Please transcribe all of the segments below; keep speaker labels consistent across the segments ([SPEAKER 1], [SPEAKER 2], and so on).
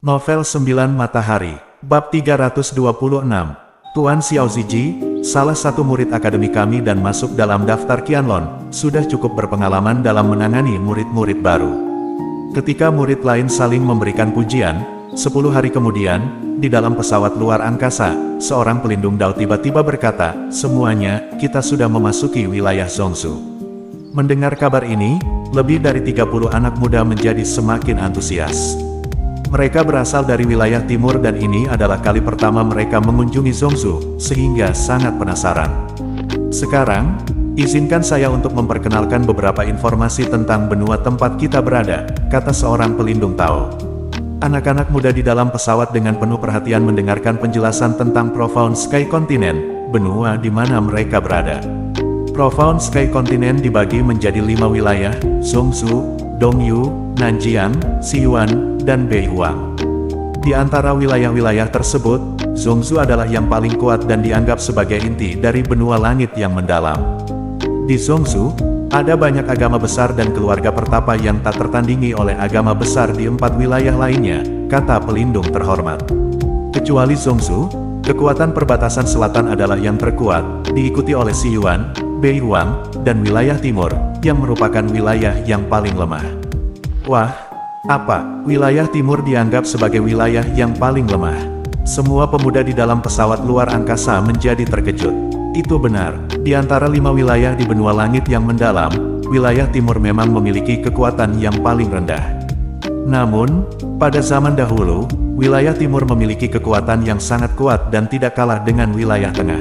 [SPEAKER 1] Novel 9 Matahari, Bab 326. Tuan Xiao Ziji, salah satu murid akademi kami dan masuk dalam daftar Qianlong, sudah cukup berpengalaman dalam menangani murid-murid baru. Ketika murid lain saling memberikan pujian, 10 hari kemudian, di dalam pesawat luar angkasa, seorang pelindung Dao tiba-tiba berkata, "Semuanya, kita sudah memasuki wilayah Zhongzhou." Mendengar kabar ini, lebih dari 30 anak muda menjadi semakin antusias. Mereka berasal dari wilayah timur dan ini adalah kali pertama mereka mengunjungi Zhongzhou, sehingga sangat penasaran. Sekarang, izinkan saya untuk memperkenalkan beberapa informasi tentang benua tempat kita berada, kata seorang pelindung Tao. Anak-anak muda di dalam pesawat dengan penuh perhatian mendengarkan penjelasan tentang Profound Sky Continent, benua di mana mereka berada. Profound Sky Continent dibagi menjadi 5 wilayah, Zhongzhou, Dongyu, Nanjiang, Xiyuan, dan Beihuang. Di antara wilayah-wilayah tersebut, Zhongzhou adalah yang paling kuat dan dianggap sebagai inti dari benua langit yang mendalam. Di Zhongzhou, ada banyak agama besar dan keluarga pertapa yang tak tertandingi oleh agama besar di 4 wilayah lainnya, kata pelindung terhormat. Kecuali Zhongzhou, kekuatan perbatasan selatan adalah yang terkuat, diikuti oleh Xiyuan, Beihuang, dan wilayah timur, yang merupakan wilayah yang paling lemah. Wah, apa? Wilayah timur dianggap sebagai wilayah yang paling lemah. Semua pemuda di dalam pesawat luar angkasa menjadi terkejut. Itu benar, di antara 5 wilayah di benua langit yang mendalam, wilayah timur memang memiliki kekuatan yang paling rendah. Namun, pada zaman dahulu, wilayah timur memiliki kekuatan yang sangat kuat dan tidak kalah dengan wilayah tengah.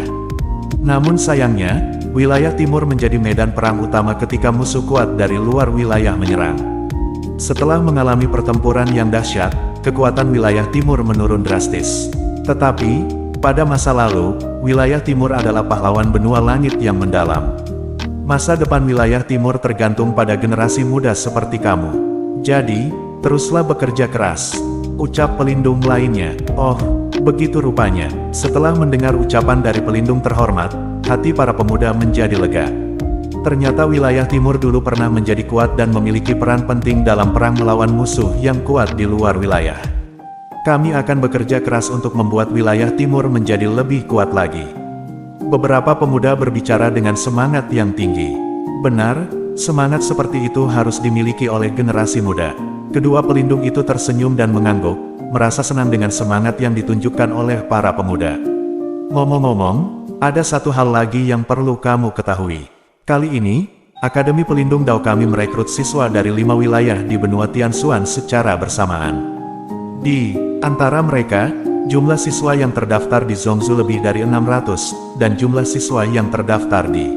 [SPEAKER 1] Namun sayangnya, wilayah timur menjadi medan perang utama ketika musuh kuat dari luar wilayah menyerang. Setelah mengalami pertempuran yang dahsyat, kekuatan wilayah timur menurun drastis. Tetapi, pada masa lalu, wilayah timur adalah pahlawan benua langit yang mendalam. Masa depan wilayah timur tergantung pada generasi muda seperti kamu. Jadi, teruslah bekerja keras, ucap pelindung lainnya. Oh, begitu rupanya. Setelah mendengar ucapan dari pelindung terhormat, hati para pemuda menjadi lega. Ternyata wilayah timur dulu pernah menjadi kuat dan memiliki peran penting dalam perang melawan musuh yang kuat di luar wilayah. Kami akan bekerja keras untuk membuat wilayah timur menjadi lebih kuat lagi. Beberapa pemuda berbicara dengan semangat yang tinggi. Benar, semangat seperti itu harus dimiliki oleh generasi muda. Kedua pelindung itu tersenyum dan mengangguk, merasa senang dengan semangat yang ditunjukkan oleh para pemuda. Ngomong-ngomong, ada satu hal lagi yang perlu kamu ketahui. Kali ini, Akademi Pelindung Dao kami merekrut siswa dari 5 wilayah di benua Tianshuan secara bersamaan. Di antara mereka, jumlah siswa yang terdaftar di Zhongzhou lebih dari 600, dan jumlah siswa yang terdaftar di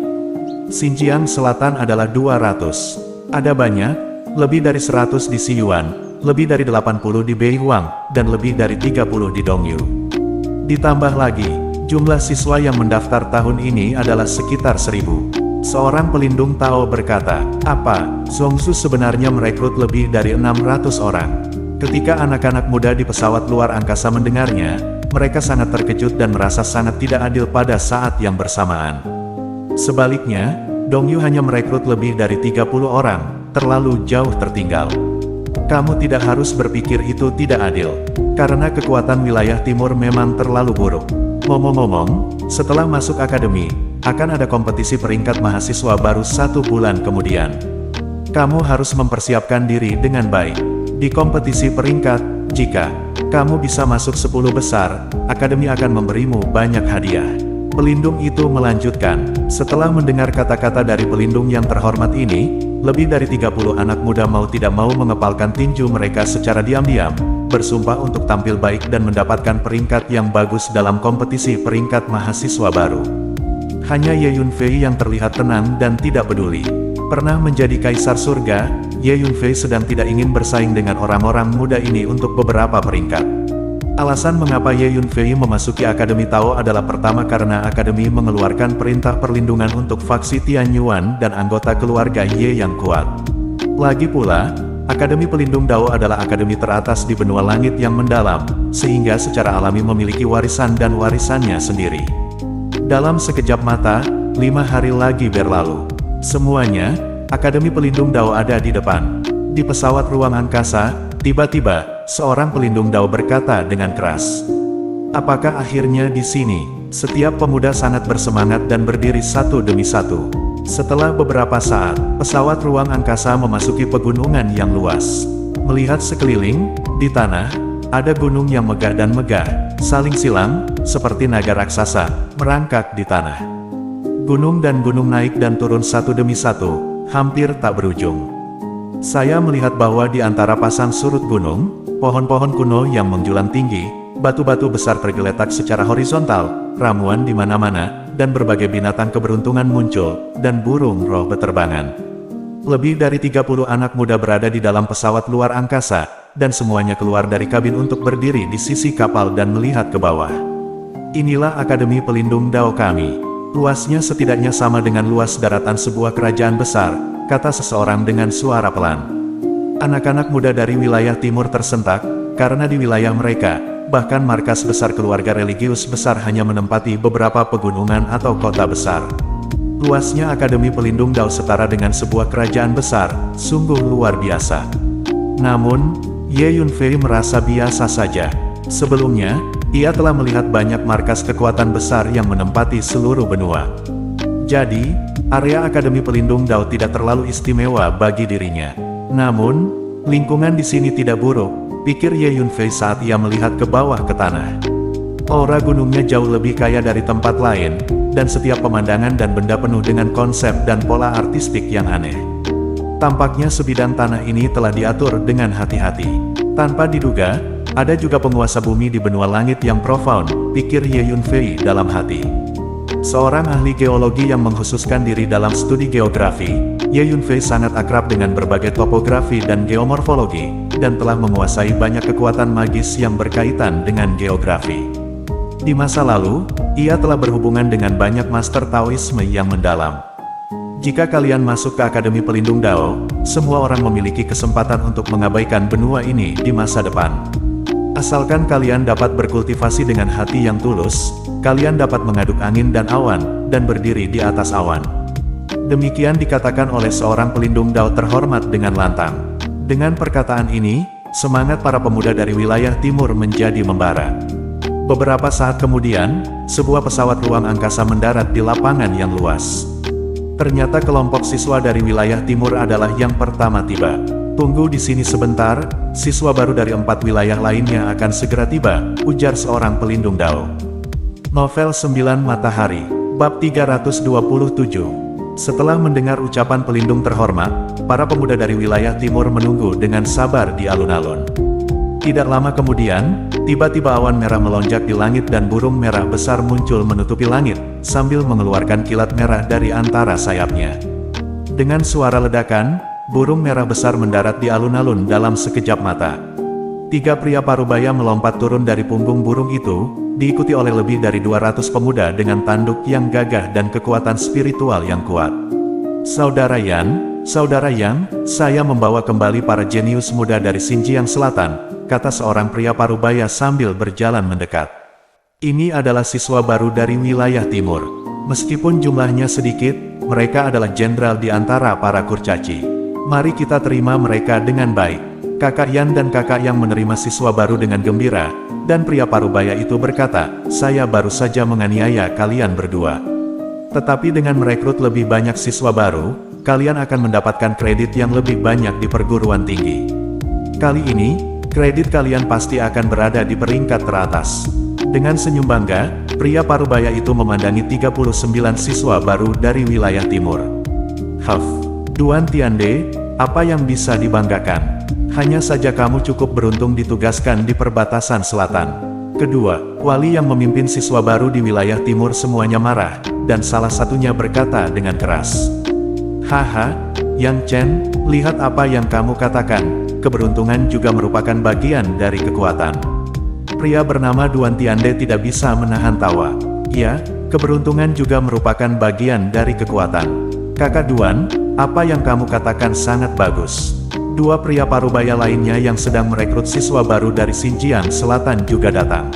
[SPEAKER 1] Xinjiang Selatan adalah 200. Ada banyak, lebih dari 100 di Xiyuan, lebih dari 80 di Beihuang, dan lebih dari 30 di Dongyu. Ditambah lagi, jumlah siswa yang mendaftar tahun ini adalah sekitar 1000. Seorang pelindung Tao berkata, "Apa? Zhongzhou sebenarnya merekrut lebih dari 600 orang." Ketika anak-anak muda di pesawat luar angkasa mendengarnya, mereka sangat terkejut dan merasa sangat tidak adil pada saat yang bersamaan. Sebaliknya, Dongyu hanya merekrut lebih dari 30 orang, terlalu jauh tertinggal. Kamu tidak harus berpikir itu tidak adil, karena kekuatan wilayah timur memang terlalu buruk. Ngomong-ngomong, setelah masuk akademi, akan ada kompetisi peringkat mahasiswa baru 1 bulan kemudian. Kamu harus mempersiapkan diri dengan baik. Di kompetisi peringkat, jika kamu bisa masuk 10 besar, akademi akan memberimu banyak hadiah. Pelindung itu melanjutkan. Setelah mendengar kata-kata dari pelindung yang terhormat ini, lebih dari 30 anak muda mau tidak mau mengepalkan tinju mereka secara diam-diam, bersumpah untuk tampil baik dan mendapatkan peringkat yang bagus dalam kompetisi peringkat mahasiswa baru. Hanya Ye Yunfei yang terlihat tenang dan tidak peduli. Pernah menjadi kaisar surga, Ye Yunfei sedang tidak ingin bersaing dengan orang-orang muda ini untuk beberapa peringkat. Alasan mengapa Ye Yunfei memasuki Akademi Tao adalah pertama karena Akademi mengeluarkan perintah perlindungan untuk faksi Tianyuan dan anggota keluarga Ye yang kuat. Lagi pula, Akademi Pelindung Dao adalah akademi teratas di benua langit yang mendalam, sehingga secara alami memiliki warisan dan warisannya sendiri. Dalam sekejap mata, 5 hari lagi berlalu. Semuanya, Akademi Pelindung Dao ada di depan. Di pesawat ruang angkasa, tiba-tiba, seorang pelindung Dao berkata dengan keras. Apakah akhirnya di sini? Setiap pemuda sangat bersemangat dan berdiri satu demi satu. Setelah beberapa saat, pesawat ruang angkasa memasuki pegunungan yang luas. Melihat sekeliling, di tanah, ada gunung yang megah dan megah, saling silang, seperti naga raksasa, merangkak di tanah. Gunung dan gunung naik dan turun satu demi satu, hampir tak berujung. Saya melihat bahwa di antara pasang surut gunung, pohon-pohon kuno yang menjulang tinggi, batu-batu besar tergeletak secara horizontal, ramuan di mana-mana, dan berbagai binatang keberuntungan muncul, dan burung roh beterbangan. Lebih dari 30 anak muda berada di dalam pesawat luar angkasa, dan semuanya keluar dari kabin untuk berdiri di sisi kapal dan melihat ke bawah. Inilah Akademi Pelindung Dao kami. Luasnya setidaknya sama dengan luas daratan sebuah kerajaan besar, kata seseorang dengan suara pelan. Anak-anak muda dari wilayah timur tersentak, karena di wilayah mereka, bahkan markas besar keluarga religius besar hanya menempati beberapa pegunungan atau kota besar. Luasnya Akademi Pelindung Dao setara dengan sebuah kerajaan besar, sungguh luar biasa. Namun, Ye Yunfei merasa biasa saja. Sebelumnya, ia telah melihat banyak markas kekuatan besar yang menempati seluruh benua. Jadi, area Akademi Pelindung Dao tidak terlalu istimewa bagi dirinya. Namun, lingkungan di sini tidak buruk, pikir Ye Yunfei saat ia melihat ke bawah ke tanah. Aura gunungnya jauh lebih kaya dari tempat lain, dan setiap pemandangan dan benda penuh dengan konsep dan pola artistik yang aneh. Tampaknya sebidang tanah ini telah diatur dengan hati-hati. Tanpa diduga, ada juga penguasa bumi di benua langit yang profound, pikir Ye Yunfei dalam hati. Seorang ahli geologi yang mengkhususkan diri dalam studi geografi, Ye Yunfei sangat akrab dengan berbagai topografi dan geomorfologi, dan telah menguasai banyak kekuatan magis yang berkaitan dengan geografi. Di masa lalu, ia telah berhubungan dengan banyak master Taoisme yang mendalam. Jika kalian masuk ke Akademi Pelindung Dao, semua orang memiliki kesempatan untuk mengabaikan benua ini di masa depan. Asalkan kalian dapat berkultivasi dengan hati yang tulus, kalian dapat mengaduk angin dan awan, dan berdiri di atas awan. Demikian dikatakan oleh seorang pelindung Dao terhormat dengan lantang. Dengan perkataan ini, semangat para pemuda dari wilayah timur menjadi membara. Beberapa saat kemudian, sebuah pesawat ruang angkasa mendarat di lapangan yang luas. Ternyata kelompok siswa dari wilayah timur adalah yang pertama tiba. Tunggu di sini sebentar, siswa baru dari 4 wilayah lainnya akan segera tiba, ujar seorang pelindung Dao. Novel 9 Matahari, Bab 327. Setelah mendengar ucapan pelindung terhormat, para pemuda dari wilayah timur menunggu dengan sabar di alun-alun. Tidak lama kemudian, tiba-tiba awan merah melonjak di langit dan burung merah besar muncul menutupi langit, sambil mengeluarkan kilat merah dari antara sayapnya. Dengan suara ledakan, burung merah besar mendarat di alun-alun dalam sekejap mata. 3 pria parubaya melompat turun dari punggung burung itu, diikuti oleh lebih dari 200 pemuda dengan tanduk yang gagah dan kekuatan spiritual yang kuat. Saudara Yan, saya membawa kembali para jenius muda dari Xinjiang Selatan, kata seorang pria parubaya sambil berjalan mendekat. Ini adalah siswa baru dari wilayah timur. Meskipun jumlahnya sedikit, mereka adalah jenderal di antara para kurcaci. Mari kita terima mereka dengan baik. Kakak Yan dan kakak yang menerima siswa baru dengan gembira, dan pria parubaya itu berkata, saya baru saja menganiaya kalian berdua. Tetapi dengan merekrut lebih banyak siswa baru, kalian akan mendapatkan kredit yang lebih banyak di perguruan tinggi. Kali ini, kredit kalian pasti akan berada di peringkat teratas. Dengan senyum bangga, pria parubaya itu memandangi 39 siswa baru dari wilayah timur. Duan Tiande, apa yang bisa dibanggakan? Hanya saja kamu cukup beruntung ditugaskan di perbatasan selatan. Kedua, wali yang memimpin siswa baru di wilayah timur semuanya marah, dan salah satunya berkata dengan keras. Haha, Yang Chen, lihat apa yang kamu katakan, keberuntungan juga merupakan bagian dari kekuatan. Pria bernama Duan Tiande tidak bisa menahan tawa. Ya, keberuntungan juga merupakan bagian dari kekuatan. Kakak Duan, apa yang kamu katakan sangat bagus. 2 pria parubaya lainnya yang sedang merekrut siswa baru dari Xinjiang Selatan juga datang.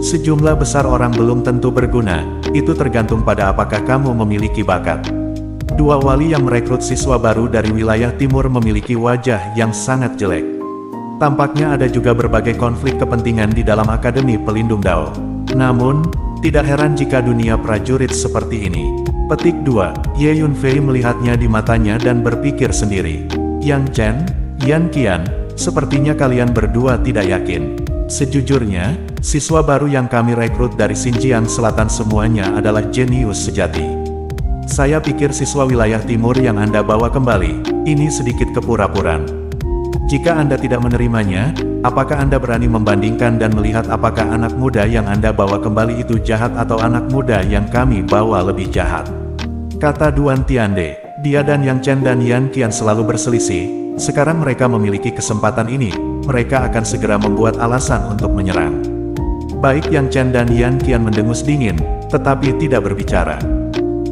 [SPEAKER 1] Sejumlah besar orang belum tentu berguna, itu tergantung pada apakah kamu memiliki bakat. 2 wali yang merekrut siswa baru dari wilayah timur memiliki wajah yang sangat jelek. Tampaknya ada juga berbagai konflik kepentingan di dalam Akademi Pelindung Dao. Namun, tidak heran jika dunia prajurit seperti ini. Petik 2. Ye Yunfei melihatnya di matanya dan berpikir sendiri. Yang Chen, Yan Qian, sepertinya kalian berdua tidak yakin. Sejujurnya, siswa baru yang kami rekrut dari Xinjiang Selatan semuanya adalah jenius sejati. Saya pikir siswa wilayah timur yang Anda bawa kembali, ini sedikit kepura-puraan. Jika Anda tidak menerimanya, apakah Anda berani membandingkan dan melihat apakah anak muda yang Anda bawa kembali itu jahat atau anak muda yang kami bawa lebih jahat? Kata Duan Tiande, dia dan Yang Chen dan Yan Qian selalu berselisih, sekarang mereka memiliki kesempatan ini, mereka akan segera membuat alasan untuk menyerang. Baik Yang Chen dan Yan Qian mendengus dingin, tetapi tidak berbicara.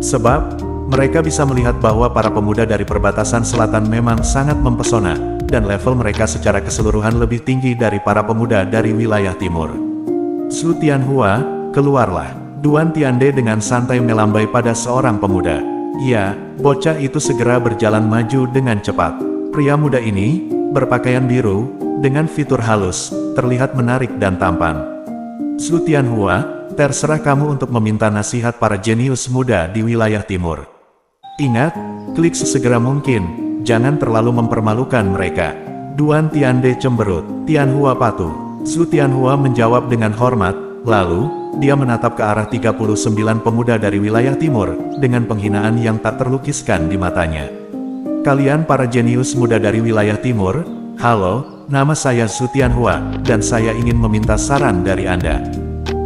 [SPEAKER 1] Sebab, mereka bisa melihat bahwa para pemuda dari perbatasan selatan memang sangat mempesona, dan level mereka secara keseluruhan lebih tinggi dari para pemuda dari wilayah timur. Su Tianhua, keluarlah. Duan Tiande dengan santai melambai pada seorang pemuda. Ya, bocah itu segera berjalan maju dengan cepat. Pria muda ini, berpakaian biru, dengan fitur halus, terlihat menarik dan tampan. Su Tianhua, terserah kamu untuk meminta nasihat para jenius muda di wilayah timur. Ingat, klik sesegera mungkin. Jangan terlalu mempermalukan mereka. Duan Tiande cemberut. Tianhua patuh. Su Tianhua menjawab dengan hormat, lalu, dia menatap ke arah 39 pemuda dari wilayah timur, dengan penghinaan yang tak terlukiskan di matanya. Kalian para jenius muda dari wilayah timur, halo, nama saya Su Tianhua, dan saya ingin meminta saran dari Anda.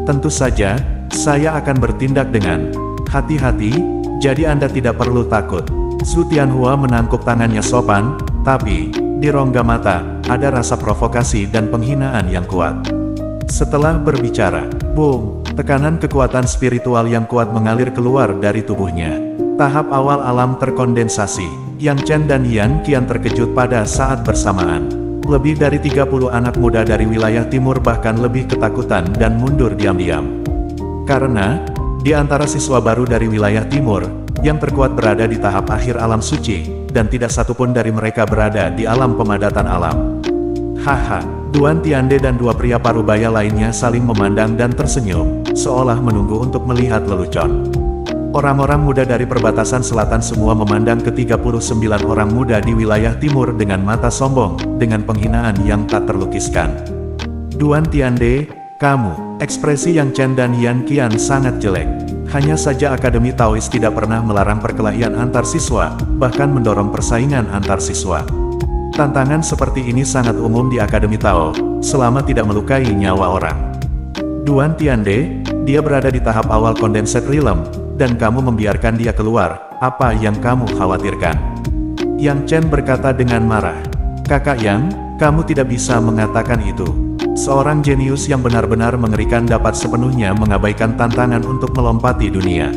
[SPEAKER 1] Tentu saja, saya akan bertindak dengan hati-hati, jadi Anda tidak perlu takut. Su Tianhua menangkuk tangannya sopan, tapi, di rongga mata, ada rasa provokasi dan penghinaan yang kuat. Setelah berbicara, boom, tekanan kekuatan spiritual yang kuat mengalir keluar dari tubuhnya. Tahap awal alam terkondensasi. Yang Chen dan Yan Qian terkejut pada saat bersamaan. Lebih dari 30 anak muda dari wilayah timur bahkan lebih ketakutan dan mundur diam-diam. Karena, di antara siswa baru dari wilayah timur, yang terkuat berada di tahap akhir alam suci, dan tidak satupun dari mereka berada di alam pemadatan alam. Haha, Duan Tiande dan dua pria parubaya lainnya saling memandang dan tersenyum, seolah menunggu untuk melihat lelucon. Orang-orang muda dari perbatasan selatan semua memandang ke 39 orang muda di wilayah timur dengan mata sombong, dengan penghinaan yang tak terlukiskan. Duan Tiande, kamu, ekspresi Yang Chen dan Yan Qian sangat jelek. Hanya saja Akademi Taois tidak pernah melarang perkelahian antar siswa, bahkan mendorong persaingan antar siswa. Tantangan seperti ini sangat umum di Akademi Tao, selama tidak melukai nyawa orang. Duan Tiande, dia berada di tahap awal Condensed Realm, dan kamu membiarkan dia keluar, apa yang kamu khawatirkan? Yang Chen berkata dengan marah. Kakak Yang, kamu tidak bisa mengatakan itu. Seorang jenius yang benar-benar mengerikan dapat sepenuhnya mengabaikan tantangan untuk melompati dunia.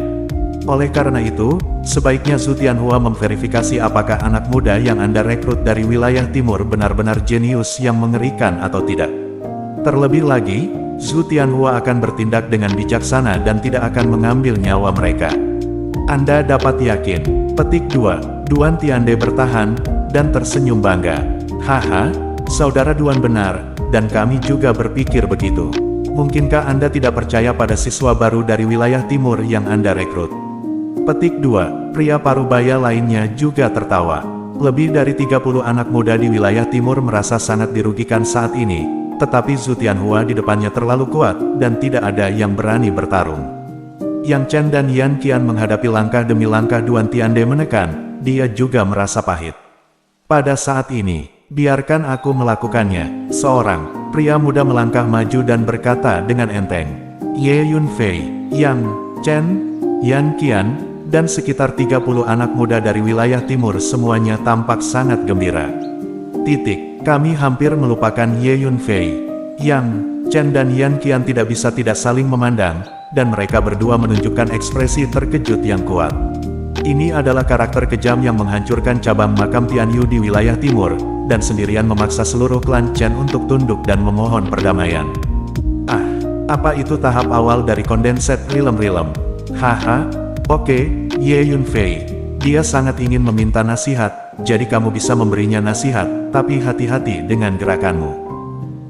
[SPEAKER 1] Oleh karena itu, sebaiknya Su Tianhua memverifikasi apakah anak muda yang Anda rekrut dari wilayah timur benar-benar jenius yang mengerikan atau tidak. Terlebih lagi, Su Tianhua akan bertindak dengan bijaksana dan tidak akan mengambil nyawa mereka. Anda dapat yakin. Petik 2. Duan Tiande bertahan, dan tersenyum bangga. Haha, saudara Duan benar. Dan kami juga berpikir begitu. Mungkinkah Anda tidak percaya pada siswa baru dari wilayah timur yang Anda rekrut? Petik 2. Pria parubaya lainnya juga tertawa. Lebih dari 30 anak muda di wilayah timur merasa sangat dirugikan saat ini, tetapi Su Tianhua di depannya terlalu kuat, dan tidak ada yang berani bertarung. Yang Chen dan Yan Qian menghadapi langkah demi langkah Duan Tiande menekan, dia juga merasa pahit. Pada saat ini, biarkan aku melakukannya. Seorang pria muda melangkah maju dan berkata dengan enteng. Ye Yunfei, Yang Chen, Yan Qian, dan sekitar 30 anak muda dari wilayah timur semuanya tampak sangat gembira. Kami hampir melupakan Ye Yunfei. Yang Chen dan Yan Qian tidak bisa tidak saling memandang, dan mereka berdua menunjukkan ekspresi terkejut yang kuat. Ini adalah karakter kejam yang menghancurkan cabang makam Tianyu di wilayah timur, dan sendirian memaksa seluruh klan Chen untuk tunduk dan memohon perdamaian. Ah, apa itu tahap awal dari Condensed Realm? Haha, oke, Ye Yunfei. Dia sangat ingin meminta nasihat, jadi kamu bisa memberinya nasihat, tapi hati-hati dengan gerakanmu.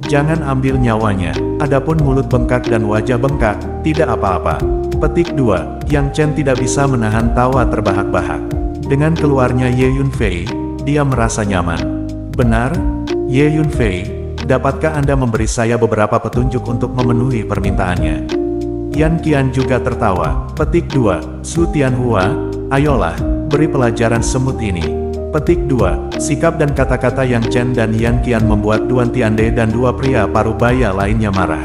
[SPEAKER 1] Jangan ambil nyawanya, adapun mulut bengkak dan wajah bengkak, tidak apa-apa. Petik 2, Yang Chen tidak bisa menahan tawa terbahak-bahak. Dengan keluarnya Ye Yunfei, dia merasa nyaman. Benar, Ye Yunfei, dapatkah Anda memberi saya beberapa petunjuk untuk memenuhi permintaannya? Yan Qian juga tertawa. Petik 2, Su Tianhua, ayolah, beri pelajaran semut ini. Petik 2, sikap dan kata-kata Yang Chen dan Yan Qian membuat Duan Tiande dan dua pria parubaya lainnya marah.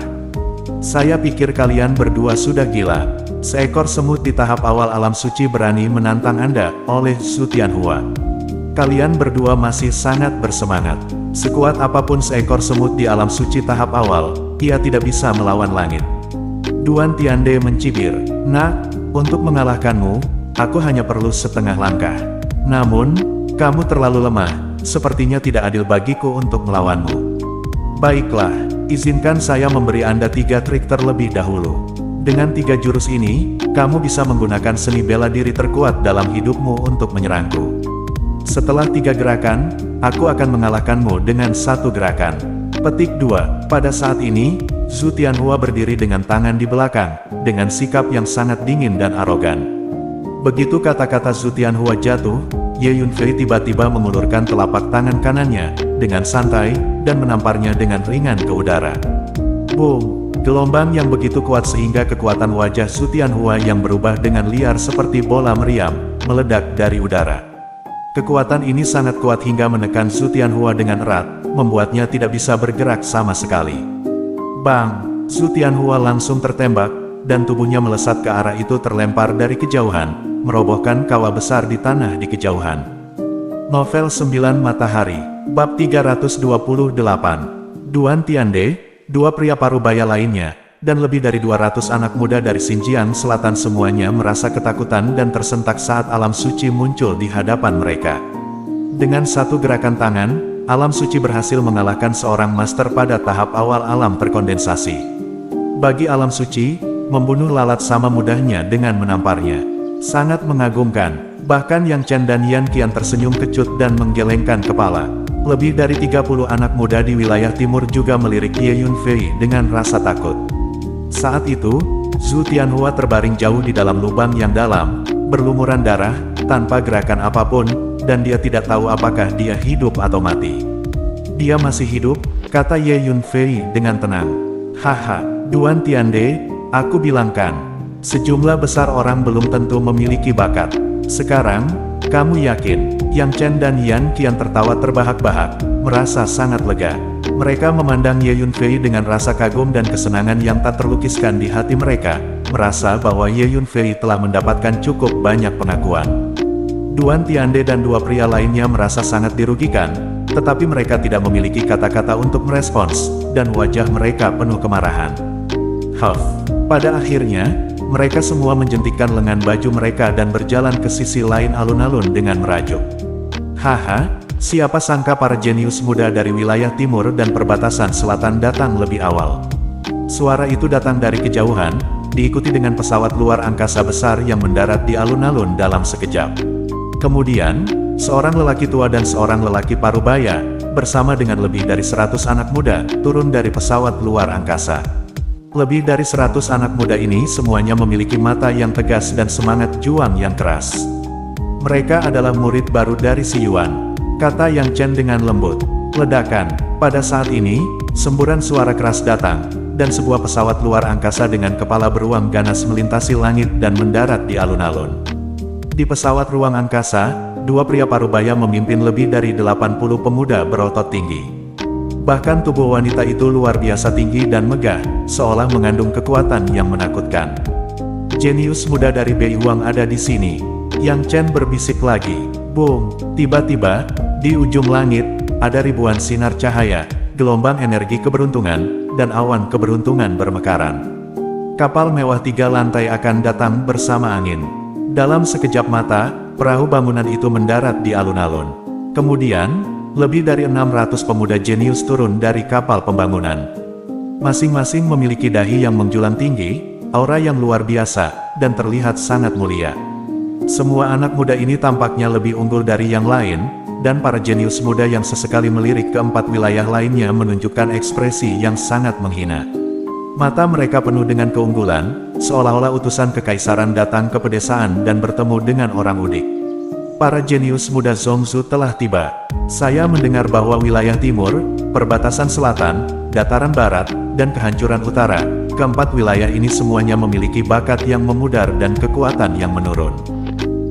[SPEAKER 1] Saya pikir kalian berdua sudah gila. Seekor semut di tahap awal alam suci berani menantang Anda, oleh Su Tianhua. Kalian berdua masih sangat bersemangat. Sekuat apapun seekor semut di alam suci tahap awal, ia tidak bisa melawan langit. Duan Tiande mencibir, "Nak, untuk mengalahkanmu, aku hanya perlu setengah langkah. Namun, kamu terlalu lemah, sepertinya tidak adil bagiku untuk melawanmu. Baiklah, izinkan saya memberi Anda 3 trik terlebih dahulu. Dengan 3 jurus ini, kamu bisa menggunakan seni bela diri terkuat dalam hidupmu untuk menyerangku. Setelah 3 gerakan, aku akan mengalahkanmu dengan 1 gerakan." Petik 2, pada saat ini, Su Tianhua berdiri dengan tangan di belakang, dengan sikap yang sangat dingin dan arogan. Begitu kata-kata Su Tianhua jatuh, Ye Yunfei tiba-tiba mengulurkan telapak tangan kanannya, dengan santai, dan menamparnya dengan ringan ke udara. Boom! Gelombang yang begitu kuat sehingga kekuatan wajah Su Tianhua yang berubah dengan liar seperti bola meriam, meledak dari udara. Kekuatan ini sangat kuat hingga menekan Su Tianhua dengan erat, membuatnya tidak bisa bergerak sama sekali. Bang! Su Tianhua langsung tertembak, dan tubuhnya melesat ke arah itu terlempar dari kejauhan, merobohkan kawah besar di tanah di kejauhan. Novel 9 Matahari, Bab 328. Duan Tiande, dua pria parubaya lainnya, dan lebih dari 200 anak muda dari Xinjiang Selatan semuanya merasa ketakutan dan tersentak saat alam suci muncul di hadapan mereka. Dengan 1 gerakan tangan, alam suci berhasil mengalahkan seorang master pada tahap awal alam terkondensasi. Bagi alam suci, membunuh lalat sama mudahnya dengan menamparnya. Sangat mengagumkan, bahkan Yang Chen dan Yan Qian tersenyum kecut dan menggelengkan kepala. Lebih dari 30 anak muda di wilayah timur juga melirik Ye Yunfei dengan rasa takut. Saat itu, Su Tianhua terbaring jauh di dalam lubang yang dalam, berlumuran darah, tanpa gerakan apapun, dan dia tidak tahu apakah dia hidup atau mati. "Dia masih hidup," kata Ye Yunfei dengan tenang. "Haha, Duan Tiande, aku bilangkan. Sejumlah besar orang belum tentu memiliki bakat. Sekarang, kamu yakin?" Yang Chen dan Yan Qian tertawa terbahak-bahak, merasa sangat lega. Mereka memandang Ye Yunfei dengan rasa kagum dan kesenangan yang tak terlukiskan di hati mereka, merasa bahwa Ye Yunfei telah mendapatkan cukup banyak pengakuan. Duan Tiande dan dua pria lainnya merasa sangat dirugikan, tetapi mereka tidak memiliki kata-kata untuk merespons, dan wajah mereka penuh kemarahan. Pada akhirnya, mereka semua menjentikkan lengan baju mereka dan berjalan ke sisi lain alun-alun dengan merajuk. "Haha, siapa sangka para jenius muda dari wilayah timur dan perbatasan selatan datang lebih awal." Suara itu datang dari kejauhan, diikuti dengan pesawat luar angkasa besar yang mendarat di alun-alun dalam sekejap. Kemudian, seorang lelaki tua dan seorang lelaki parubaya, bersama dengan lebih dari 100 anak muda, turun dari pesawat luar angkasa. Lebih dari 100 anak muda ini semuanya memiliki mata yang tegas dan semangat juang yang keras. "Mereka adalah murid baru dari Si Yuan," kata Yang Chen dengan lembut. Ledakan. Pada saat ini, semburan suara keras datang, dan sebuah pesawat luar angkasa dengan kepala beruang ganas melintasi langit dan mendarat di alun-alun. Di pesawat ruang angkasa, dua pria parubaya memimpin lebih dari 80 pemuda berotot tinggi. Bahkan tubuh wanita itu luar biasa tinggi dan megah, seolah mengandung kekuatan yang menakutkan. "Jenius muda dari Beihuang ada di sini," Yang Chen berbisik lagi. Boom! Tiba-tiba, di ujung langit, ada ribuan sinar cahaya, gelombang energi keberuntungan, dan awan keberuntungan bermekaran. Kapal mewah 3 lantai akan datang bersama angin. Dalam sekejap mata, perahu bangunan itu mendarat di alun-alun. Kemudian, lebih dari 600 pemuda jenius turun dari kapal pembangunan. Masing-masing memiliki dahi yang menjulang tinggi, aura yang luar biasa, dan terlihat sangat mulia. Semua anak muda ini tampaknya lebih unggul dari yang lain, dan para jenius muda yang sesekali melirik ke 4 wilayah lainnya menunjukkan ekspresi yang sangat menghina. Mata mereka penuh dengan keunggulan, seolah-olah utusan kekaisaran datang ke pedesaan dan bertemu dengan orang udik. Para jenius muda Zhongzhou telah tiba. Saya mendengar bahwa wilayah timur, perbatasan selatan, dataran barat, dan kehancuran utara, keempat wilayah ini semuanya memiliki bakat yang memudar dan kekuatan yang menurun.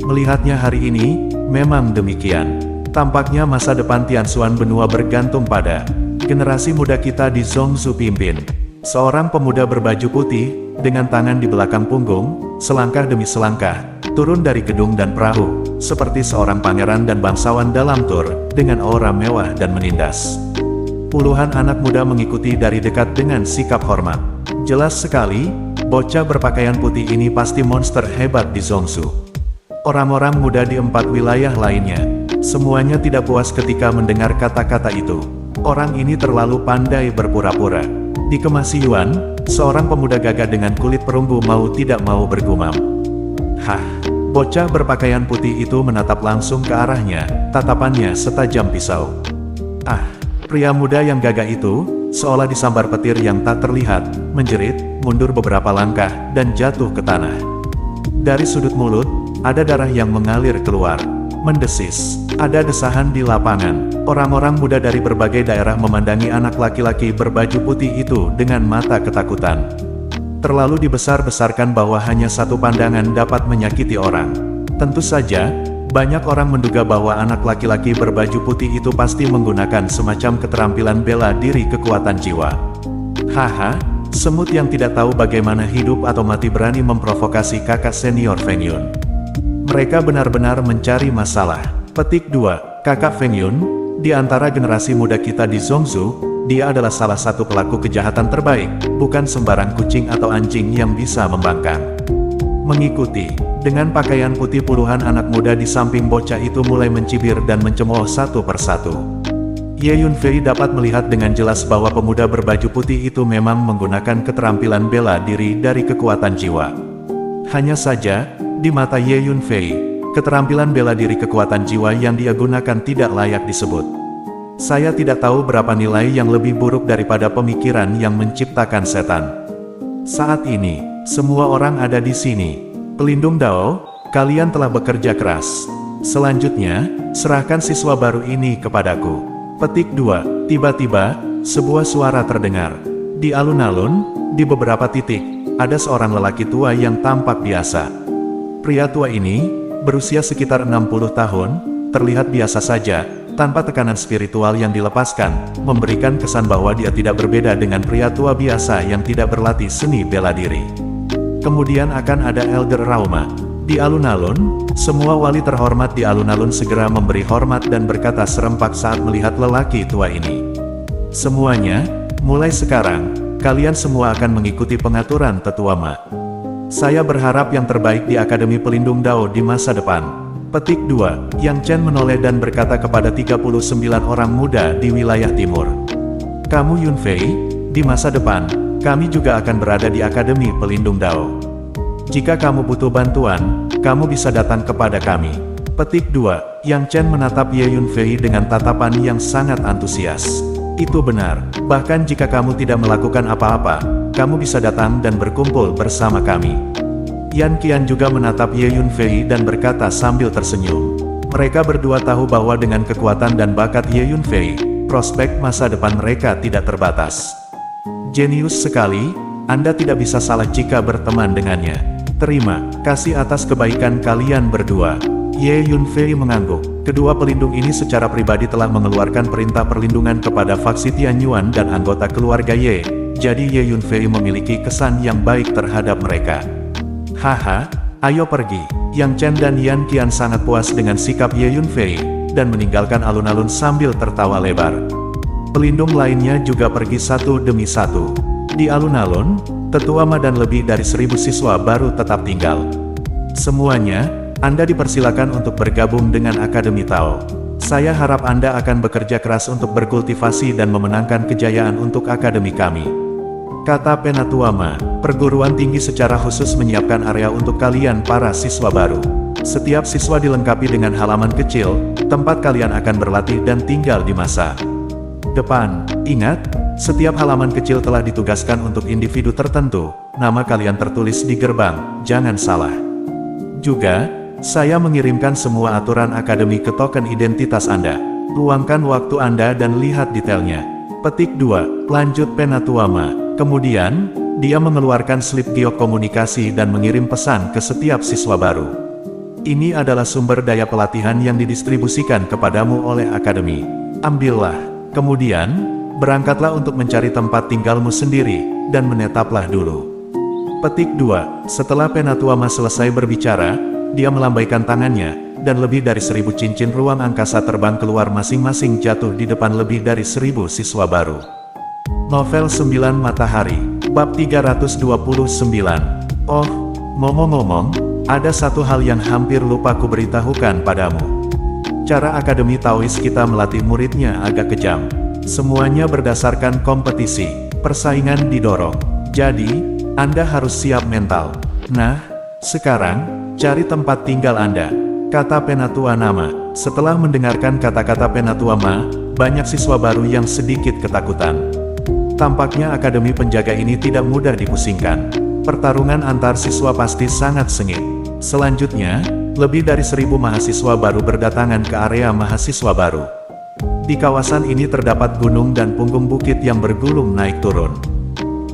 [SPEAKER 1] Melihatnya hari ini, memang demikian. Tampaknya masa depan Tianxuan benua bergantung pada generasi muda kita di Zhongzhou pimpin. Seorang pemuda berbaju putih, dengan tangan di belakang punggung, selangkah demi selangkah, turun dari gedung dan perahu, seperti seorang pangeran dan bangsawan dalam tur, dengan aura mewah dan menindas. Puluhan anak muda mengikuti dari dekat dengan sikap hormat. Jelas sekali, bocah berpakaian putih ini pasti monster hebat di Zhongzhou. Orang-orang muda di 4 wilayah lainnya, semuanya tidak puas ketika mendengar kata-kata itu. Orang ini terlalu pandai berpura-pura. Dikemasi Yuan, seorang pemuda gagah dengan kulit perunggu mau tidak mau bergumam. Hah, bocah berpakaian putih itu menatap langsung ke arahnya, tatapannya setajam pisau. Ah, pria muda yang gagah itu, seolah disambar petir yang tak terlihat, menjerit, mundur beberapa langkah, dan jatuh ke tanah. Dari sudut mulut, ada darah yang mengalir keluar. Mendesis. Ada desahan di lapangan. Orang-orang muda dari berbagai daerah memandangi anak laki-laki berbaju putih itu dengan mata ketakutan. Terlalu dibesar-besarkan bahwa hanya satu pandangan dapat menyakiti orang. Tentu saja, banyak orang menduga bahwa anak laki-laki berbaju putih itu pasti menggunakan semacam keterampilan bela diri kekuatan jiwa. Haha, semut yang tidak tahu bagaimana hidup atau mati berani memprovokasi kakak senior Feng Yun. Mereka benar-benar mencari masalah. Petik 2. Kakak Feng Yun, di antara generasi muda kita di Zhongzhou, dia adalah salah satu pelaku kejahatan terbaik, bukan sembarang kucing atau anjing yang bisa membangkang. Mengikuti, dengan pakaian putih puluhan anak muda di samping bocah itu mulai mencibir dan mencemooh satu persatu. Ye Yunfei dapat melihat dengan jelas bahwa pemuda berbaju putih itu memang menggunakan keterampilan bela diri dari kekuatan jiwa. Hanya saja, di mata Ye Yunfei, keterampilan bela diri kekuatan jiwa yang dia gunakan tidak layak disebut. Saya tidak tahu berapa nilai yang lebih buruk daripada pemikiran yang menciptakan setan. Saat ini, semua orang ada di sini. Pelindung Dao, kalian telah bekerja keras. Selanjutnya, serahkan siswa baru ini kepadaku. Petik 2. Tiba-tiba, sebuah suara terdengar. Di alun-alun, di beberapa titik, ada seorang lelaki tua yang tampak biasa. Pria tua ini, berusia sekitar 60 tahun, terlihat biasa saja, tanpa tekanan spiritual yang dilepaskan, memberikan kesan bahwa dia tidak berbeda dengan pria tua biasa yang tidak berlatih seni bela diri. Kemudian akan ada Elder Rauma. Di alun-alun, semua wali terhormat di alun-alun segera memberi hormat dan berkata serempak saat melihat lelaki tua ini. Semuanya, mulai sekarang, kalian semua akan mengikuti pengaturan Tetua Ma. Saya berharap yang terbaik di Akademi Pelindung Dao di masa depan. Petik 2. Yang Chen menoleh dan berkata kepada 39 orang muda di wilayah timur. Kamu Yunfei, di masa depan, kami juga akan berada di Akademi Pelindung Dao. Jika kamu butuh bantuan, kamu bisa datang kepada kami. Petik 2. Yang Chen menatap Ye Yunfei dengan tatapan yang sangat antusias. Itu benar, bahkan jika kamu tidak melakukan apa-apa, kamu bisa datang dan berkumpul bersama kami. Yan Qian juga menatap Ye Yunfei dan berkata sambil tersenyum. Mereka berdua tahu bahwa dengan kekuatan dan bakat Ye Yunfei, prospek masa depan mereka tidak terbatas. Jenius sekali, Anda tidak bisa salah jika berteman dengannya. Terima kasih atas kebaikan kalian berdua. Ye Yunfei mengangguk. Kedua pelindung ini secara pribadi telah mengeluarkan perintah perlindungan kepada faksi Tianyuan dan anggota keluarga Ye. Jadi Ye Yunfei memiliki kesan yang baik terhadap mereka. Haha, ayo pergi. Yang Chen dan Yan Qian sangat puas dengan sikap Ye Yunfei, dan meninggalkan alun-alun sambil tertawa lebar. Pelindung lainnya juga pergi satu demi satu. Di alun-alun, Tetua Ma dan lebih dari 1000 siswa baru tetap tinggal. Semuanya, Anda dipersilakan untuk bergabung dengan Akademi Tao. Saya harap Anda akan bekerja keras untuk berkultivasi dan memenangkan kejayaan untuk Akademi kami. Kata Penatua Ma, perguruan tinggi secara khusus menyiapkan area untuk kalian para siswa baru. Setiap siswa dilengkapi dengan halaman kecil, tempat kalian akan berlatih dan tinggal di masa depan. Ingat, setiap halaman kecil telah ditugaskan untuk individu tertentu, nama kalian tertulis di gerbang, jangan salah. Juga, saya mengirimkan semua aturan akademi ke token identitas Anda. Luangkan waktu Anda dan lihat detailnya. Petik 2, lanjut Penatuama. Kemudian, dia mengeluarkan slip geokomunikasi dan mengirim pesan ke setiap siswa baru. Ini adalah sumber daya pelatihan yang didistribusikan kepadamu oleh akademi. Ambillah. Kemudian, berangkatlah untuk mencari tempat tinggalmu sendiri, dan menetaplah dulu. Petik 2, setelah Penatuama selesai berbicara, dia melambaikan tangannya, dan lebih dari 1000 cincin ruang angkasa terbang keluar masing-masing jatuh di depan lebih dari 1000 siswa baru. Novel 9 Matahari, bab 329. Oh, ngomong-ngomong, ada satu hal yang hampir lupa ku beritahukan padamu. Cara Akademi Taois kita melatih muridnya agak kejam. Semuanya berdasarkan kompetisi, persaingan didorong. Jadi, Anda harus siap mental. Nah, sekarang, cari tempat tinggal Anda, kata Penatua Nama. Setelah mendengarkan kata-kata Penatua Ma, banyak siswa baru yang sedikit ketakutan. Tampaknya akademi penjaga ini tidak mudah dipusingkan. Pertarungan antar siswa pasti sangat sengit. Selanjutnya, lebih dari 1000 mahasiswa baru berdatangan ke area mahasiswa baru. Di kawasan ini terdapat gunung dan punggung bukit yang bergulung naik turun.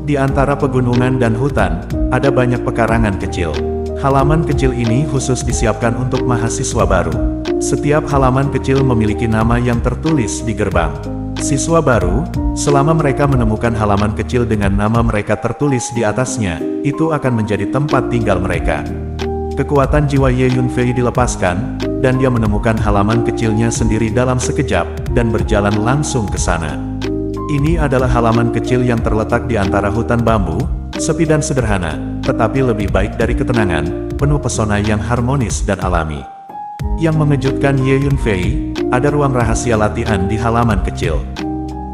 [SPEAKER 1] Di antara pegunungan dan hutan, ada banyak pekarangan kecil. Halaman kecil ini khusus disiapkan untuk mahasiswa baru. Setiap halaman kecil memiliki nama yang tertulis di gerbang. Siswa baru, selama mereka menemukan halaman kecil dengan nama mereka tertulis di atasnya, itu akan menjadi tempat tinggal mereka. Kekuatan jiwa Ye Yunfei dilepaskan, dan dia menemukan halaman kecilnya sendiri dalam sekejap, dan berjalan langsung ke sana. Ini adalah halaman kecil yang terletak di antara hutan bambu, sepi dan sederhana, tetapi lebih baik dari ketenangan, penuh pesona yang harmonis dan alami. Yang mengejutkan Ye Yunfei, ada ruang rahasia latihan di halaman kecil.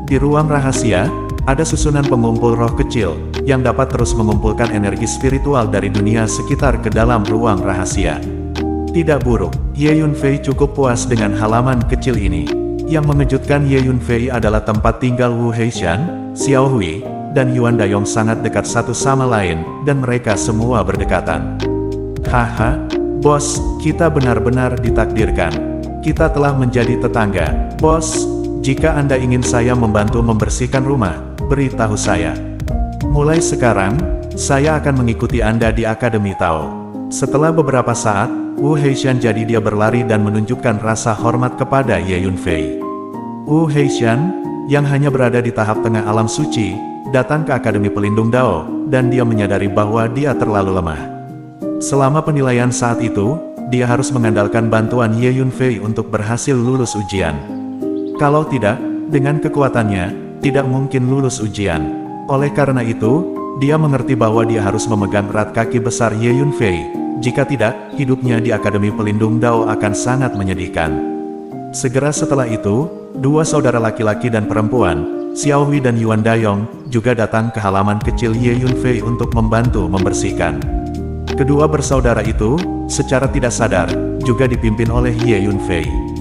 [SPEAKER 1] Di ruang rahasia, ada susunan pengumpul roh kecil, yang dapat terus mengumpulkan energi spiritual dari dunia sekitar ke dalam ruang rahasia. Tidak buruk, Ye Yunfei cukup puas dengan halaman kecil ini. Yang mengejutkan Ye Yunfei adalah tempat tinggal Wu Heishan, Xiao Hui, dan Yuan Dayong sangat dekat satu sama lain, dan mereka semua berdekatan. Haha, bos, kita benar-benar ditakdirkan. Kita telah menjadi tetangga. Bos, jika Anda ingin saya membantu membersihkan rumah, beritahu saya. Mulai sekarang, saya akan mengikuti Anda di Akademi Tao. Setelah beberapa saat, Wu Heishan jadi dia berlari dan menunjukkan rasa hormat kepada Ye Yunfei. Wu Heishan, yang hanya berada di tahap tengah alam suci, datang ke Akademi Pelindung Dao, dan dia menyadari bahwa dia terlalu lemah. Selama penilaian saat itu, dia harus mengandalkan bantuan Ye Yunfei untuk berhasil lulus ujian. Kalau tidak, dengan kekuatannya, tidak mungkin lulus ujian. Oleh karena itu, dia mengerti bahwa dia harus memegang erat kaki besar Ye Yunfei. Jika tidak, hidupnya di Akademi Pelindung Dao akan sangat menyedihkan. Segera setelah itu, dua saudara laki-laki dan perempuan, Xiao Hui dan Yuan Dayong, juga datang ke halaman kecil Ye Yunfei untuk membantu membersihkan. Kedua bersaudara itu, secara tidak sadar, juga dipimpin oleh Ye Yunfei.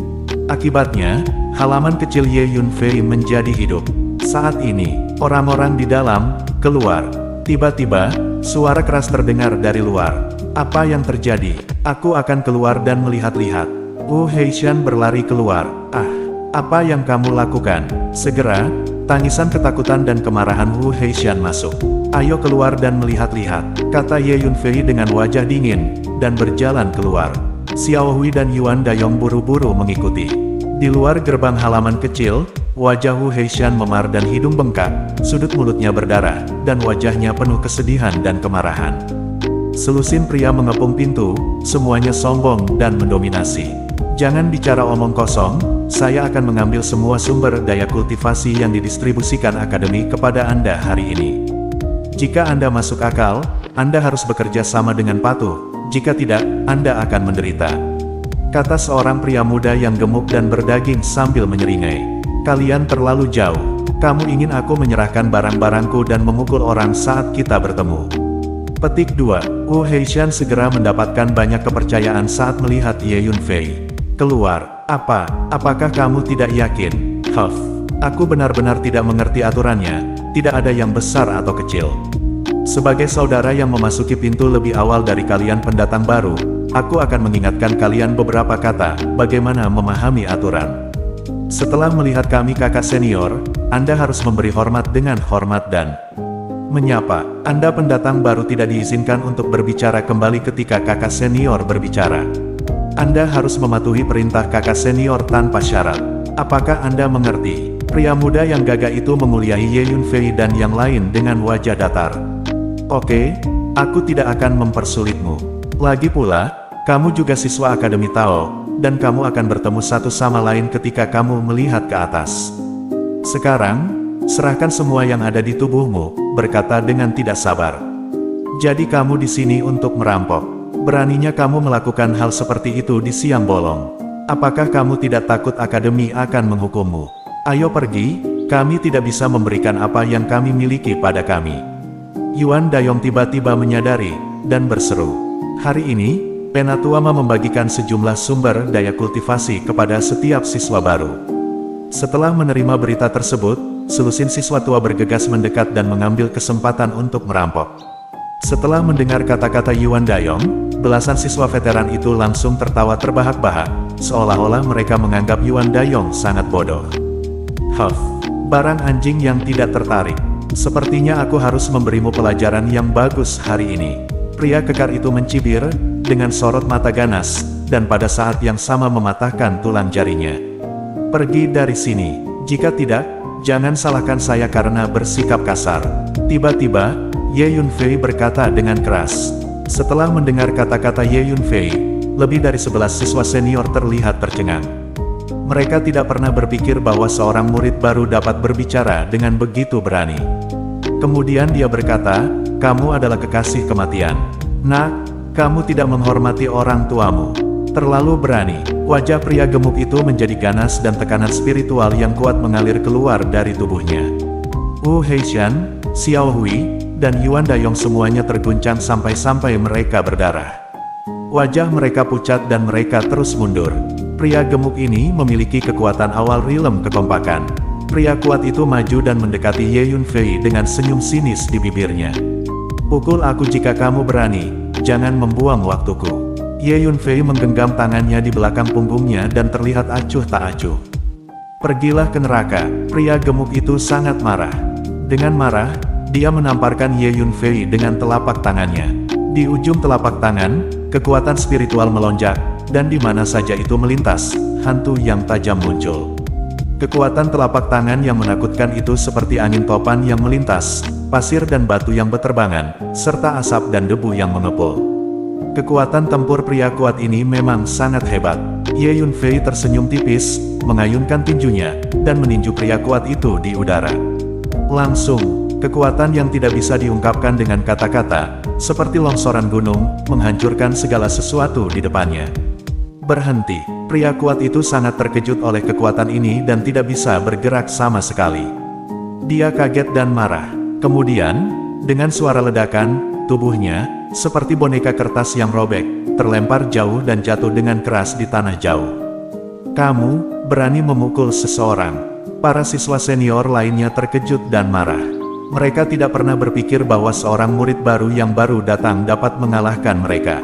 [SPEAKER 1] Akibatnya, halaman kecil Ye Yunfei menjadi hidup. Saat ini, orang-orang di dalam keluar. Tiba-tiba, suara keras terdengar dari luar. Apa yang terjadi? Aku akan keluar dan melihat-lihat. Wu Heishan berlari keluar. Ah, apa yang kamu lakukan? Segera, tangisan ketakutan dan kemarahan Wu Heishan masuk. Ayo keluar dan melihat-lihat, kata Ye Yunfei dengan wajah dingin, dan berjalan keluar. Xiao Hui dan Yuan Dayong buru-buru mengikuti. Di luar gerbang halaman kecil, wajah Wu Heishan memar dan hidung bengkak, sudut mulutnya berdarah, dan wajahnya penuh kesedihan dan kemarahan. Selusin pria mengepung pintu, semuanya sombong dan mendominasi. Jangan bicara omong kosong, saya akan mengambil semua sumber daya kultivasi yang didistribusikan akademi kepada Anda hari ini. Jika Anda masuk akal, Anda harus bekerja sama dengan patuh, jika tidak, Anda akan menderita. Kata seorang pria muda yang gemuk dan berdaging sambil menyeringai. Kalian terlalu jauh. Kamu ingin aku menyerahkan barang-barangku dan memukul orang saat kita bertemu. Petik 2. Wu Heishan segera mendapatkan banyak kepercayaan saat melihat Ye Yunfei keluar. Apakah kamu tidak yakin? Huff. Aku benar-benar tidak mengerti aturannya, tidak ada yang besar atau kecil. Sebagai saudara yang memasuki pintu lebih awal dari kalian pendatang baru, aku akan mengingatkan kalian beberapa kata, bagaimana memahami aturan. Setelah melihat kami kakak senior, Anda harus memberi hormat dengan hormat dan menyapa. Anda pendatang baru tidak diizinkan untuk berbicara kembali ketika kakak senior berbicara. Anda harus mematuhi perintah kakak senior tanpa syarat. Apakah Anda mengerti? Pria muda yang gagah itu menguliahi Ye Yunfei dan yang lain dengan wajah datar. Oke, aku tidak akan mempersulitmu. Lagi pula, kamu juga siswa Akademi Tao, dan kamu akan bertemu satu sama lain ketika kamu melihat ke atas. Sekarang, serahkan semua yang ada di tubuhmu, berkata dengan tidak sabar. Jadi kamu di sini untuk merampok. Beraninya kamu melakukan hal seperti itu di siang bolong. Apakah kamu tidak takut akademi akan menghukummu? Ayo pergi, kami tidak bisa memberikan apa yang kami miliki pada kami. Yuan Dayong tiba-tiba menyadari, dan berseru. Hari ini, Penatuama membagikan sejumlah sumber daya kultivasi kepada setiap siswa baru. Setelah menerima berita tersebut, selusin siswa tua bergegas mendekat dan mengambil kesempatan untuk merampok. Setelah mendengar kata-kata Yuan Dayong, belasan siswa veteran itu langsung tertawa terbahak-bahak, seolah-olah mereka menganggap Yuan Dayong sangat bodoh. Huff, barang anjing yang tidak tertarik. Sepertinya aku harus memberimu pelajaran yang bagus hari ini. Pria kekar itu mencibir, dengan sorot mata ganas, dan pada saat yang sama mematahkan tulang jarinya. Pergi dari sini, jika tidak, jangan salahkan saya karena bersikap kasar. Tiba-tiba, Ye Yunfei berkata dengan keras. Setelah mendengar kata-kata Ye Yunfei, lebih dari 11 siswa senior terlihat tercengang. Mereka tidak pernah berpikir bahwa seorang murid baru dapat berbicara dengan begitu berani. Kemudian dia berkata, kamu adalah kekasih kematian. Nak, kamu tidak menghormati orang tuamu. Terlalu berani. Wajah pria gemuk itu menjadi ganas dan tekanan spiritual yang kuat mengalir keluar dari tubuhnya. Wu Heishan, Xiao Hui, dan Yuan Dayong semuanya terguncang sampai-sampai mereka berdarah. Wajah mereka pucat dan mereka terus mundur. Pria gemuk ini memiliki kekuatan awal rilem kekompakan. Pria kuat itu maju dan mendekati Ye Yunfei dengan senyum sinis di bibirnya. Pukul aku jika kamu berani, jangan membuang waktuku. Ye Yunfei menggenggam tangannya di belakang punggungnya dan terlihat acuh tak acuh. Pergilah ke neraka, pria gemuk itu sangat marah. Dengan marah, dia menamparkan Ye Yunfei dengan telapak tangannya. Di ujung telapak tangan, kekuatan spiritual melonjak, dan di mana saja itu melintas, hantu yang tajam muncul. Kekuatan telapak tangan yang menakutkan itu seperti angin topan yang melintas, pasir dan batu yang beterbangan, serta asap dan debu yang mengepul. Kekuatan tempur pria kuat ini memang sangat hebat. Ye Yunfei tersenyum tipis, mengayunkan tinjunya, dan meninju pria kuat itu di udara. Langsung, kekuatan yang tidak bisa diungkapkan dengan kata-kata, seperti longsoran gunung, menghancurkan segala sesuatu di depannya. Berhenti, pria kuat itu sangat terkejut oleh kekuatan ini dan tidak bisa bergerak sama sekali. Dia kaget dan marah. Kemudian, dengan suara ledakan, tubuhnya, seperti boneka kertas yang robek, terlempar jauh dan jatuh dengan keras di tanah jauh. Kamu berani memukul seseorang. Para siswa senior lainnya terkejut dan marah. Mereka tidak pernah berpikir bahwa seorang murid baru yang baru datang dapat mengalahkan mereka.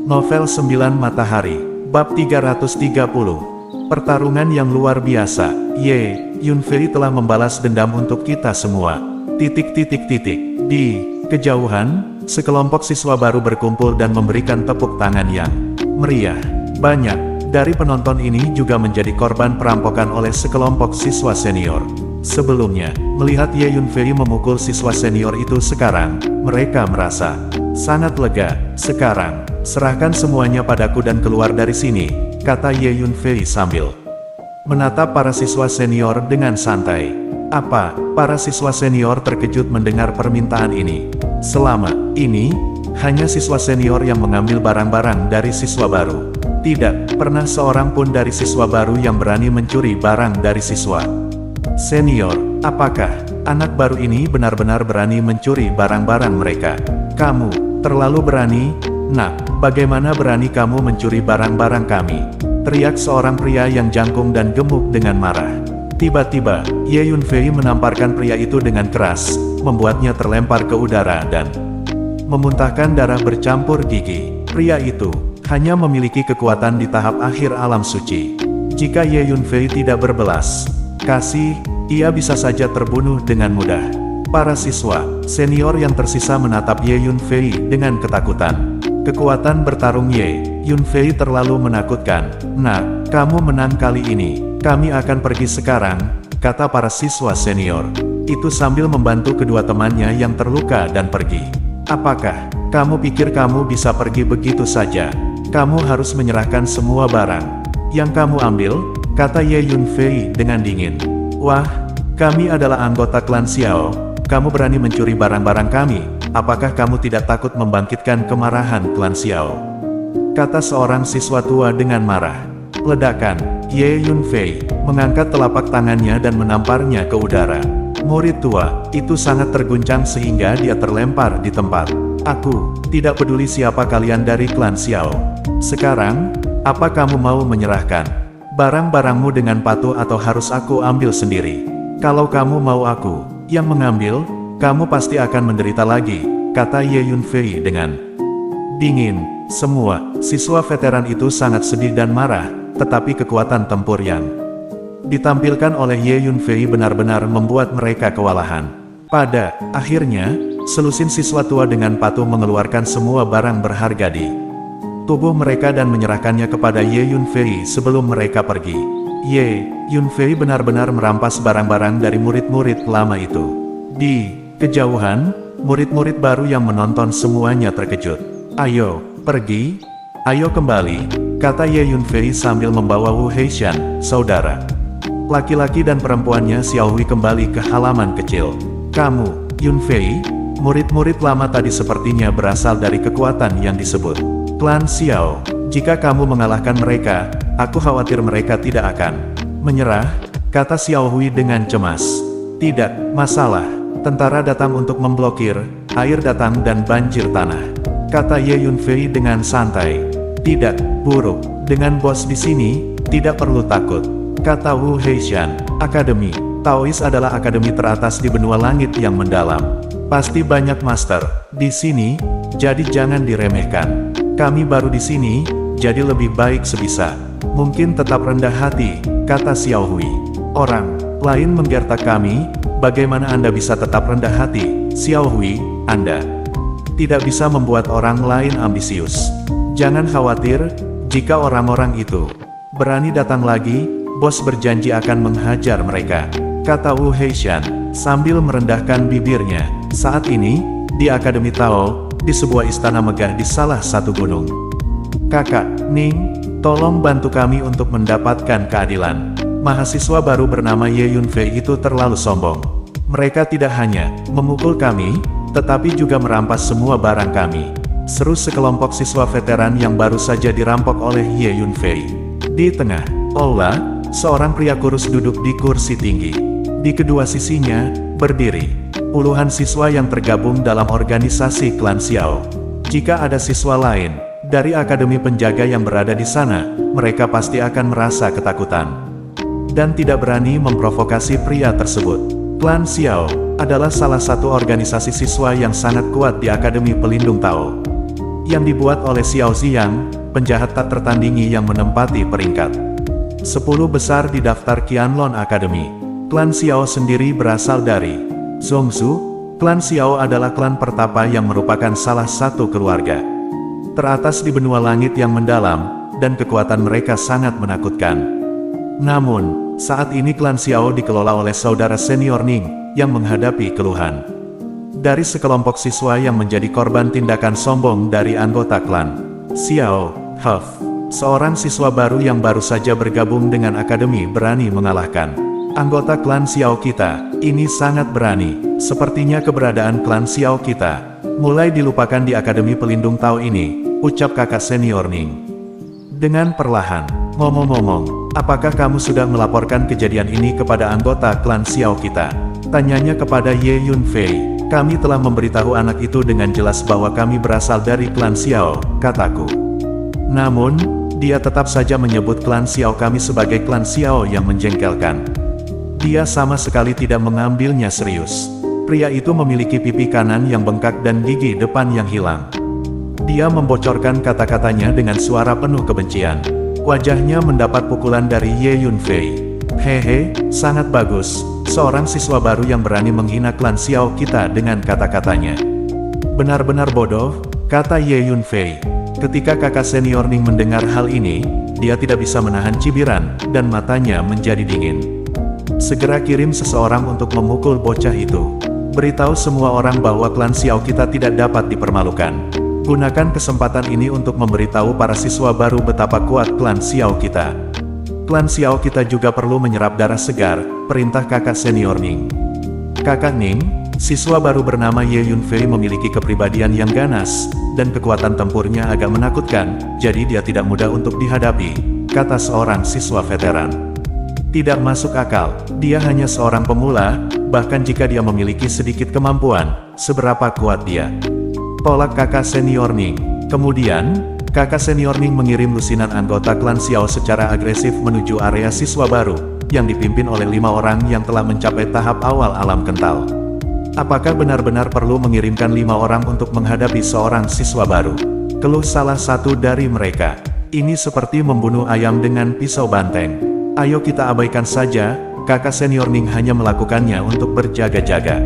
[SPEAKER 1] Novel 9 Matahari, Bab 330. Pertarungan yang luar biasa. Ye Yunfei telah membalas dendam untuk kita semua. Di kejauhan, sekelompok siswa baru berkumpul dan memberikan tepuk tangan yang meriah. Banyak dari penonton ini juga menjadi korban perampokan oleh sekelompok siswa senior. Sebelumnya, melihat Ye Yunfei memukul siswa senior itu sekarang, mereka merasa sangat lega. Sekarang, serahkan semuanya padaku dan keluar dari sini, kata Ye Yunfei sambil menatap para siswa senior dengan santai. Apa? Para siswa senior terkejut mendengar permintaan ini. Selama ini, hanya siswa senior yang mengambil barang-barang dari siswa baru. Tidak pernah seorang pun dari siswa baru yang berani mencuri barang dari siswa senior. Apakah Anak baru ini benar-benar berani mencuri barang-barang mereka. Kamu, terlalu berani, nak. Bagaimana berani kamu mencuri barang-barang kami? Teriak seorang pria yang jangkung dan gemuk dengan marah. Tiba-tiba, Ye Yunfei menamparkan pria itu dengan keras, membuatnya terlempar ke udara dan memuntahkan darah bercampur gigi. Pria itu hanya memiliki kekuatan di tahap akhir alam suci. Jika Ye Yunfei tidak berbelas kasih, ia bisa saja terbunuh dengan mudah. Para siswa senior yang tersisa menatap Ye Yunfei dengan ketakutan. Kekuatan bertarung Ye Yunfei terlalu menakutkan. Nah, kamu menang kali ini. Kami akan pergi sekarang, kata para siswa senior. Itu sambil membantu kedua temannya yang terluka dan pergi. Apakah kamu pikir kamu bisa pergi begitu saja? Kamu harus menyerahkan semua barang yang kamu ambil, kata Ye Yunfei dengan dingin. Wah, kami adalah anggota klan Xiao. Kamu berani mencuri barang-barang kami. Apakah kamu tidak takut membangkitkan kemarahan klan Xiao? Kata seorang siswa tua dengan marah. Ledakan. Ye Yunfei mengangkat telapak tangannya dan menamparnya ke udara. Murid tua itu sangat terguncang sehingga dia terlempar di tempat. Aku tidak peduli siapa kalian dari klan Xiao. Sekarang, apa kamu mau menyerahkan barang-barangmu dengan patuh atau harus aku ambil sendiri? Kalau kamu mau aku yang mengambil, kamu pasti akan menderita lagi, kata Ye Yunfei dengan dingin. Semua siswa veteran itu sangat sedih dan marah, tetapi kekuatan tempur yang ditampilkan oleh Ye Yunfei benar-benar membuat mereka kewalahan. Pada akhirnya, selusin siswa tua dengan patuh mengeluarkan semua barang berharga di tubuh mereka dan menyerahkannya kepada Ye Yunfei sebelum mereka pergi. Ye Yunfei benar-benar merampas barang-barang dari murid-murid lama itu. Di kejauhan, murid-murid baru yang menonton semuanya terkejut. Ayo, pergi. Ayo kembali, kata Ye Yunfei sambil membawa Wu Heishan, saudara laki-laki dan perempuannya Xiaohui kembali ke halaman kecil. Kamu, Yunfei, murid-murid lama tadi sepertinya berasal dari kekuatan yang disebut klan Xiao. Jika kamu mengalahkan mereka, aku khawatir mereka tidak akan menyerah, kata Xiaohui dengan cemas. Tidak masalah, tentara datang untuk memblokir, air datang dan banjir tanah, kata Ye Yunfei dengan santai. Tidak buruk, dengan bos di sini, tidak perlu takut, kata Wu Heishan. Akademi Taois adalah akademi teratas di benua langit yang mendalam. Pasti banyak master di sini, jadi jangan diremehkan. Kami baru di sini, jadi lebih baik sebisa mungkin tetap rendah hati, kata Xiaohui. Orang lain menggertak kami, bagaimana Anda bisa tetap rendah hati, Xiaohui? Anda tidak bisa membuat orang lain ambisius. Jangan khawatir, jika orang-orang itu berani datang lagi, bos berjanji akan menghajar mereka, kata Wu Heishan sambil merendahkan bibirnya. Saat ini, di Akademi Tao, di sebuah istana megah di salah satu gunung. Kakak, Ning, tolong bantu kami untuk mendapatkan keadilan. Mahasiswa baru bernama Ye Yunfei itu terlalu sombong. Mereka tidak hanya memukul kami, tetapi juga merampas semua barang kami, seru sekelompok siswa veteran yang baru saja dirampok oleh Ye Yunfei. Di tengah aula, seorang pria kurus duduk di kursi tinggi. Di kedua sisinya, berdiri puluhan siswa yang tergabung dalam organisasi klan Xiao. Jika ada siswa lain dari akademi penjaga yang berada di sana, mereka pasti akan merasa ketakutan dan tidak berani memprovokasi pria tersebut. Klan Xiao adalah salah satu organisasi siswa yang sangat kuat di Akademi Pelindung Tao, yang dibuat oleh Xiao Ziyang, penjahat tak tertandingi yang menempati peringkat 10 besar di daftar Qianlong Academy. Klan Xiao sendiri berasal dari Zhongzhou. Klan Xiao adalah klan pertapa yang merupakan salah satu keluarga teratas di benua langit yang mendalam, dan kekuatan mereka sangat menakutkan. Namun, saat ini klan Xiao dikelola oleh saudara senior Ning, yang menghadapi keluhan dari sekelompok siswa yang menjadi korban tindakan sombong dari anggota klan Xiao. Huff, seorang siswa baru yang baru saja bergabung dengan akademi berani mengalahkan anggota klan Xiao kita. Ini sangat berani. Sepertinya keberadaan klan Xiao kita mulai dilupakan di Akademi Pelindung Tao ini, ucap kakak senior Ning dengan perlahan. Ngomong-ngomong, apakah kamu sudah melaporkan kejadian ini kepada anggota klan Xiao kita? Tanyanya kepada Ye Yunfei. Kami telah memberitahu anak itu dengan jelas bahwa kami berasal dari klan Xiao, kataku. Namun, dia tetap saja menyebut klan Xiao kami sebagai klan Xiao yang menjengkelkan. Dia sama sekali tidak mengambilnya serius. Pria itu memiliki pipi kanan yang bengkak dan gigi depan yang hilang. Dia membocorkan kata-katanya dengan suara penuh kebencian. Wajahnya mendapat pukulan dari Ye Yunfei. Hehe, sangat bagus. Seorang siswa baru yang berani menghina klan Xiao kita dengan kata-katanya. Benar-benar bodoh, kata Ye Yunfei. Ketika kakak senior Ning mendengar hal ini, dia tidak bisa menahan cibiran, dan matanya menjadi dingin. Segera kirim seseorang untuk memukul bocah itu. Beritahu semua orang bahwa klan Xiao kita tidak dapat dipermalukan. Gunakan kesempatan ini untuk memberitahu para siswa baru betapa kuat klan Xiao kita. Klan Xiao kita juga perlu menyerap darah segar, perintah kakak senior Ning. Kakak Ning, siswa baru bernama Ye Yunfei memiliki kepribadian yang ganas, dan kekuatan tempurnya agak menakutkan, jadi dia tidak mudah untuk dihadapi, kata seorang siswa veteran. Tidak masuk akal, dia hanya seorang pemula, bahkan jika dia memiliki sedikit kemampuan, seberapa kuat dia. Tolak kakak senior Ning. Kemudian, kakak senior Ning mengirim lusinan anggota klan Xiao secara agresif menuju area siswa baru, yang dipimpin oleh 5 orang yang telah mencapai tahap awal alam kental. Apakah benar-benar perlu mengirimkan 5 orang untuk menghadapi seorang siswa baru? Keluh salah satu dari mereka. Ini seperti membunuh ayam dengan pisau banteng. Ayo kita abaikan saja, kakak senior Ning hanya melakukannya untuk berjaga-jaga.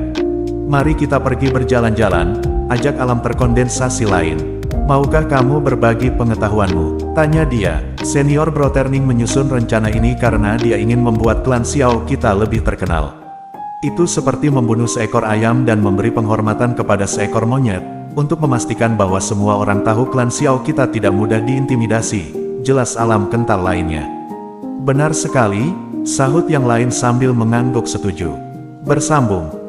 [SPEAKER 1] Mari kita pergi berjalan-jalan, ajak alam terkondensasi lain. Maukah kamu berbagi pengetahuanmu? Tanya dia. Senior Brother Ning menyusun rencana ini karena dia ingin membuat klan Xiao kita lebih terkenal. Itu seperti membunuh seekor ayam dan memberi penghormatan kepada seekor monyet, untuk memastikan bahwa semua orang tahu klan Xiao kita tidak mudah diintimidasi, jelas alam kental lainnya. Benar sekali, sahut yang lain sambil mengangguk setuju. Bersambung.